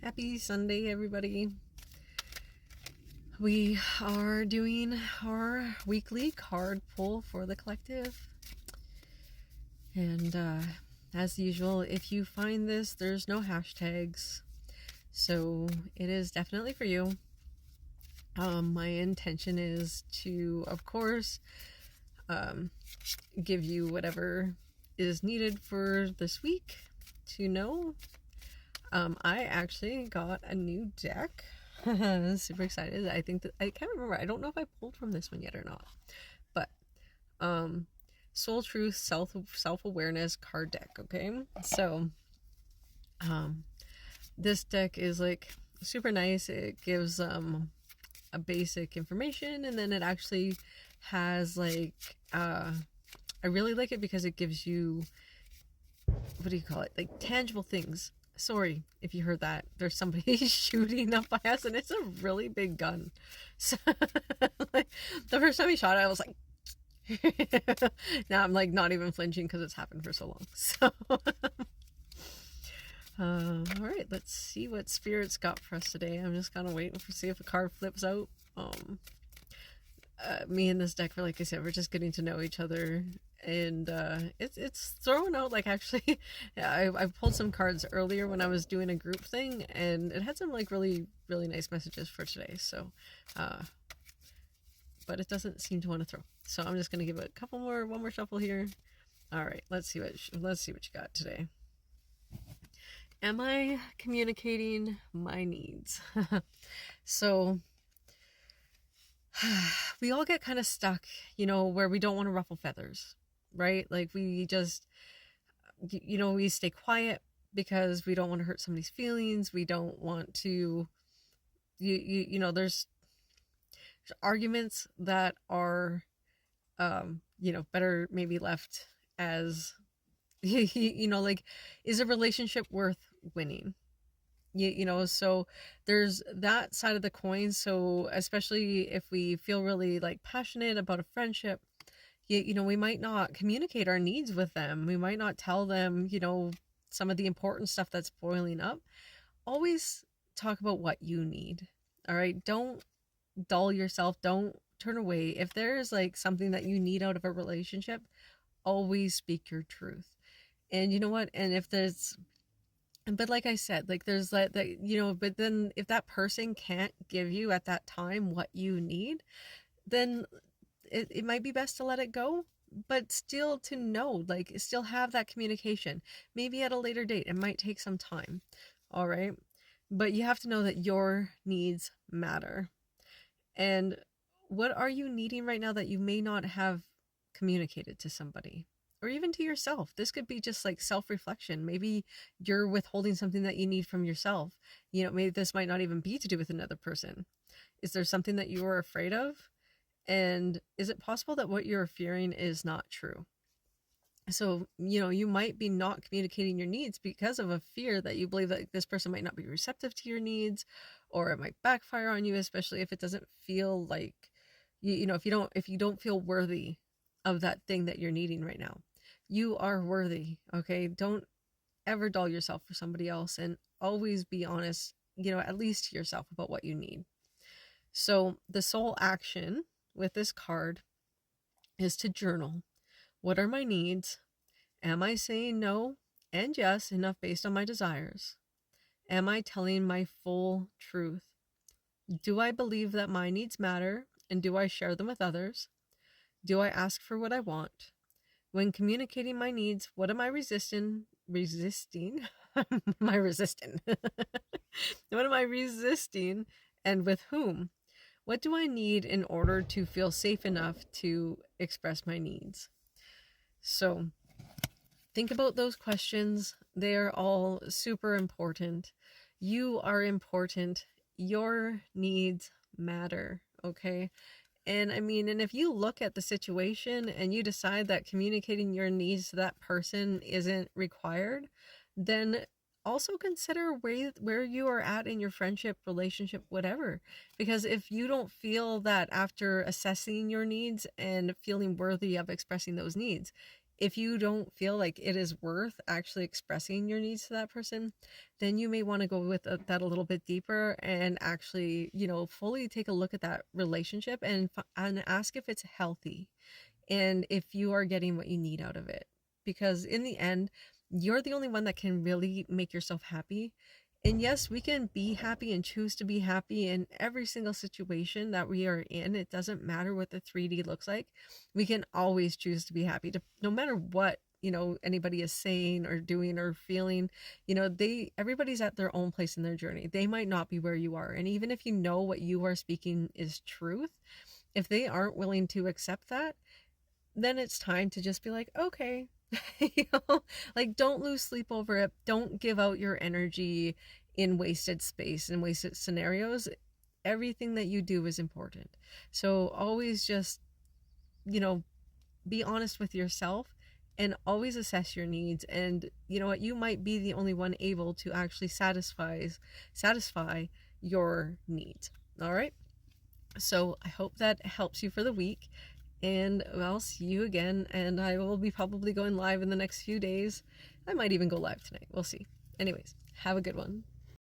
Happy Sunday, everybody. We are doing our weekly card pull for the collective. And as usual, if you find this, there's no hashtags. So it is definitely for you. My intention is to, of course, give you whatever is needed for this week to know. I actually got a new deck. Super excited. I think that I can't remember. I don't know if I pulled from this one yet or not. But Soul Truth self-awareness card deck, okay? So this deck is like super nice. It gives a basic information, and then it actually has like I really like it because it gives you, what do you call it, like tangible things. Sorry if you heard that. There's somebody shooting up by us, and it's a really big gun. So, like, the first time he shot it, I was like, now I'm like not even flinching because it's happened for so long. So, all right, let's see what Spirit's got for us today. I'm just kind of waiting for see if a card flips out. Me and this deck, for like I said, we're just getting to know each other, and it's throwing out like actually, yeah, I pulled some cards earlier when I was doing a group thing, and it had some like really nice messages for today. So, but it doesn't seem to want to throw. So I'm just gonna give it one more shuffle here. All right, let's see what you got today. Am I communicating my needs? So we all get kind of stuck, where we don't want to ruffle feathers, right? Like we just, we stay quiet because we don't want to hurt somebody's feelings. We don't want to, there's arguments that are, better maybe left as, like, is a relationship worth winning? So there's that side of the coin. So especially if we feel really like passionate about a friendship, we might not communicate our needs with them. We might not tell them, some of the important stuff that's boiling up. Always talk about what you need. All right. Don't dull yourself. Don't turn away. If there's like something that you need out of a relationship, always speak your truth. And you know what? And if there's, but like I said, like there's that, but then if that person can't give you at that time what you need, then it might be best to let it go, but still to know, like still have that communication. Maybe at a later date, it might take some time. All right. But you have to know that your needs matter. And what are you needing right now that you may not have communicated to somebody? Or even to yourself. This could be just like self-reflection. Maybe you're withholding something that you need from yourself. Maybe this might not even be to do with another person. Is there something that you are afraid of? And is it possible that what you're fearing is not true? So, you might be not communicating your needs because of a fear that you believe that this person might not be receptive to your needs, or it might backfire on you, especially if it doesn't feel like, if you don't feel worthy of that thing that you're needing right now. You are worthy, okay? Don't ever dull yourself for somebody else, and always be honest, at least to yourself about what you need. So the sole action with this card is to journal. What are my needs? Am I saying no and yes enough based on my desires? Am I telling my full truth? Do I believe that my needs matter, and do I share them with others? Do I ask for what I want? When communicating my needs, what am I resisting? Am I resisting? What am I resisting, and with whom? What do I need in order to feel safe enough to express my needs? So think about those questions. They're all super important. You are important. Your needs matter, okay? And I mean, and if you look at the situation and you decide that communicating your needs to that person isn't required, then also consider where you are at in your friendship, relationship, whatever. Because if you don't feel that after assessing your needs and feeling worthy of expressing those needs, if you don't feel like it is worth actually expressing your needs to that person, then you may want to go with that a little bit deeper and actually, fully take a look at that relationship and ask if it's healthy and if you are getting what you need out of it. Because in the end, you're the only one that can really make yourself happy. And yes, we can be happy and choose to be happy in every single situation that we are in. It doesn't matter what the 3D looks like. We can always choose to be happy, no matter what, anybody is saying or doing or feeling. Everybody's at their own place in their journey. They might not be where you are. And even if you know what you are speaking is truth, if they aren't willing to accept that, then it's time to just be like, okay, like, don't lose sleep over it. Don't give out your energy in wasted space and wasted scenarios. Everything that you do is important. So always just, you know, be honest with yourself and always assess your needs. And you know what? You might be the only one able to actually satisfy your needs. All right. So I hope that helps you for the week. And I'll see you again. And I will be probably going live in the next few days. I might even go live tonight. We'll see. Anyways, have a good one.